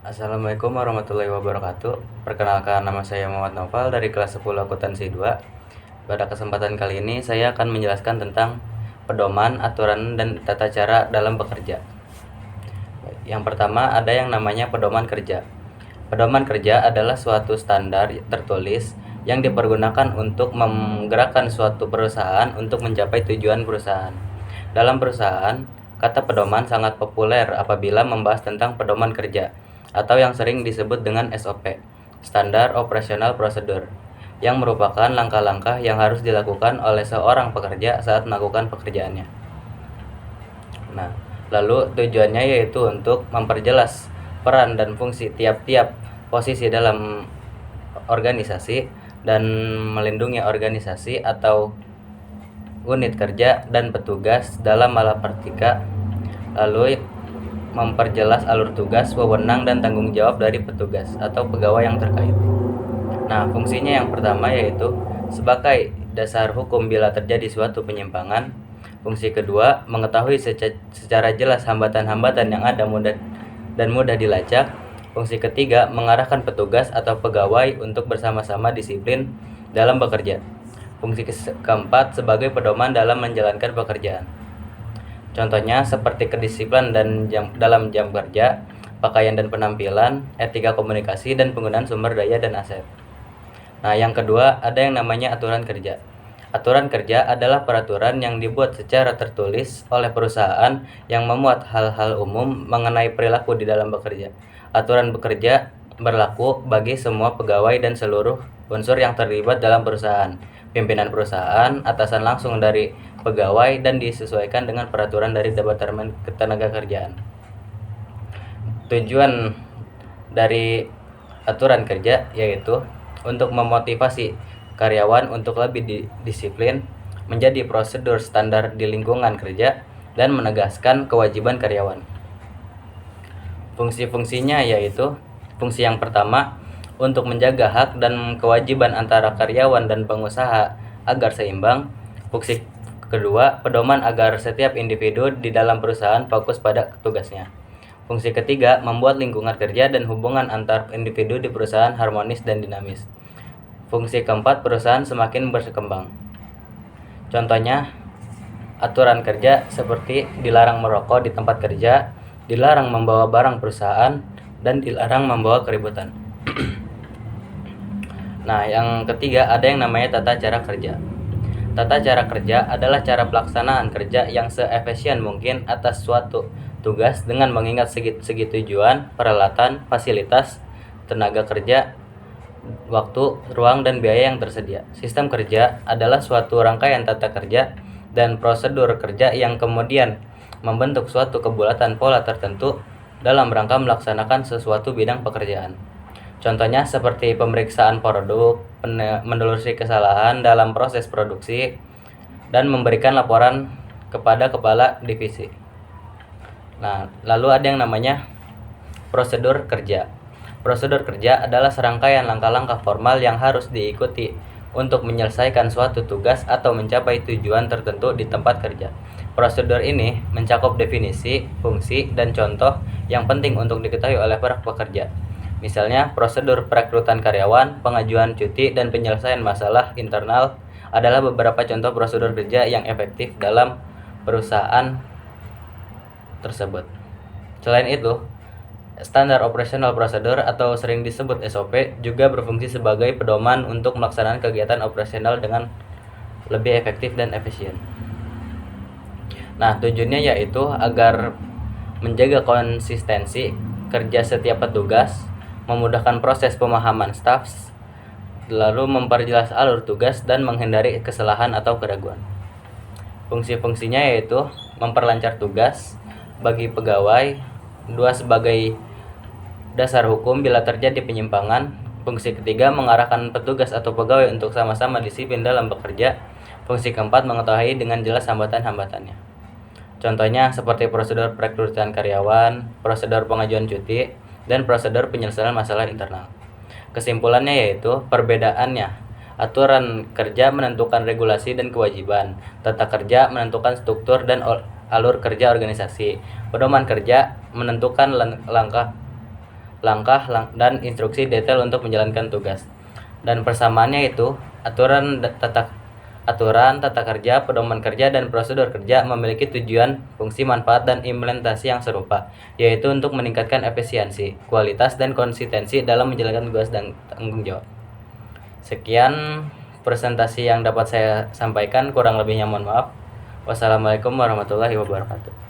Assalamualaikum warahmatullahi wabarakatuh. Perkenalkan, nama saya Muhammad Noval dari kelas 10 akuntansi 2. Pada kesempatan kali ini saya akan menjelaskan tentang pedoman, aturan, dan tata cara dalam bekerja. Yang pertama ada yang namanya pedoman kerja. Pedoman kerja adalah suatu standar tertulis yang dipergunakan untuk menggerakkan suatu perusahaan untuk mencapai tujuan perusahaan. Dalam perusahaan, kata pedoman sangat populer apabila membahas tentang pedoman kerja, atau yang sering disebut dengan SOP, Standar Operational Procedure, yang merupakan langkah-langkah yang harus dilakukan oleh seorang pekerja saat melakukan pekerjaannya. Nah, lalu tujuannya yaitu untuk memperjelas peran dan fungsi tiap-tiap posisi dalam organisasi dan melindungi organisasi atau unit kerja dan petugas dalam malapraktika, lalu memperjelas alur tugas, wewenang, dan tanggung jawab dari petugas atau pegawai yang terkait. Nah, fungsinya yang pertama yaitu sebagai dasar hukum bila terjadi suatu penyimpangan. Fungsi kedua, mengetahui secara jelas hambatan-hambatan yang ada mudah dilacak. Fungsi ketiga, mengarahkan petugas atau pegawai untuk bersama-sama disiplin dalam bekerja. Fungsi keempat, sebagai pedoman dalam menjalankan pekerjaan. Contohnya seperti kedisiplinan dalam jam kerja, pakaian dan penampilan, etika komunikasi, dan penggunaan sumber daya dan aset. Nah, yang kedua ada yang namanya aturan kerja. Aturan kerja adalah peraturan yang dibuat secara tertulis oleh perusahaan yang memuat hal-hal umum mengenai perilaku di dalam bekerja. Aturan bekerja berlaku bagi semua pegawai dan seluruh unsur yang terlibat dalam perusahaan, pimpinan perusahaan, atasan langsung dari pegawai, dan disesuaikan dengan peraturan dari Departemen Ketenagakerjaan. Tujuan dari aturan kerja yaitu untuk memotivasi karyawan untuk lebih disiplin, menjadi prosedur standar di lingkungan kerja, dan menegaskan kewajiban karyawan. Fungsi-fungsinya yaitu, fungsi yang pertama, untuk menjaga hak dan kewajiban antara karyawan dan pengusaha agar seimbang. Fungsi kedua, pedoman agar setiap individu di dalam perusahaan fokus pada tugasnya. Fungsi ketiga, membuat lingkungan kerja dan hubungan antar individu di perusahaan harmonis dan dinamis. Fungsi keempat, perusahaan semakin berkembang. Contohnya, aturan kerja seperti dilarang merokok di tempat kerja, dilarang membawa barang perusahaan, dan dilarang membawa keributan. Nah, yang ketiga ada yang namanya tata cara kerja. Tata cara kerja adalah cara pelaksanaan kerja yang seefisien mungkin atas suatu tugas dengan mengingat segi tujuan, peralatan, fasilitas, tenaga kerja, waktu, ruang, dan biaya yang tersedia. Sistem kerja adalah suatu rangkaian tata kerja dan prosedur kerja yang kemudian membentuk suatu kebulatan pola tertentu dalam rangka melaksanakan sesuatu bidang pekerjaan. Contohnya seperti pemeriksaan produk, menelusuri kesalahan dalam proses produksi, dan memberikan laporan kepada kepala divisi. Nah, lalu ada yang namanya prosedur kerja. Prosedur kerja adalah serangkaian langkah-langkah formal yang harus diikuti untuk menyelesaikan suatu tugas atau mencapai tujuan tertentu di tempat kerja. Prosedur ini mencakup definisi, fungsi, dan contoh yang penting untuk diketahui oleh para pekerja. Misalnya, prosedur perekrutan karyawan, pengajuan cuti, dan penyelesaian masalah internal adalah beberapa contoh prosedur kerja yang efektif dalam perusahaan tersebut. Selain itu, Standar Operational Procedure atau sering disebut SOP juga berfungsi sebagai pedoman untuk melaksanakan kegiatan operasional dengan lebih efektif dan efisien. Nah, tujuannya yaitu agar menjaga konsistensi kerja setiap petugas, memudahkan proses pemahaman staf, lalu memperjelas alur tugas dan menghindari kesalahan atau keraguan. Fungsi-fungsinya yaitu memperlancar tugas bagi pegawai, dua sebagai dasar hukum bila terjadi penyimpangan. Fungsi ketiga, mengarahkan petugas atau pegawai untuk sama-sama disiplin dalam bekerja. Fungsi keempat, mengetahui dengan jelas hambatan-hambatannya. Contohnya seperti prosedur perekrutan karyawan, prosedur pengajuan cuti, dan prosedur penyelesaian masalah internal. Kesimpulannya yaitu perbedaannya, aturan kerja menentukan regulasi dan kewajiban, tata kerja menentukan struktur dan alur kerja organisasi, pedoman kerja menentukan langkah langkah dan instruksi detail untuk menjalankan tugas. Dan persamaannya itu aturan tata kerja, pedoman kerja, dan prosedur kerja memiliki tujuan, fungsi, manfaat, dan implementasi yang serupa, yaitu untuk meningkatkan efisiensi, kualitas, dan konsistensi dalam menjalankan tugas dan tanggung jawab. Sekian presentasi yang dapat saya sampaikan, kurang lebihnya mohon maaf. Wassalamualaikum warahmatullahi wabarakatuh.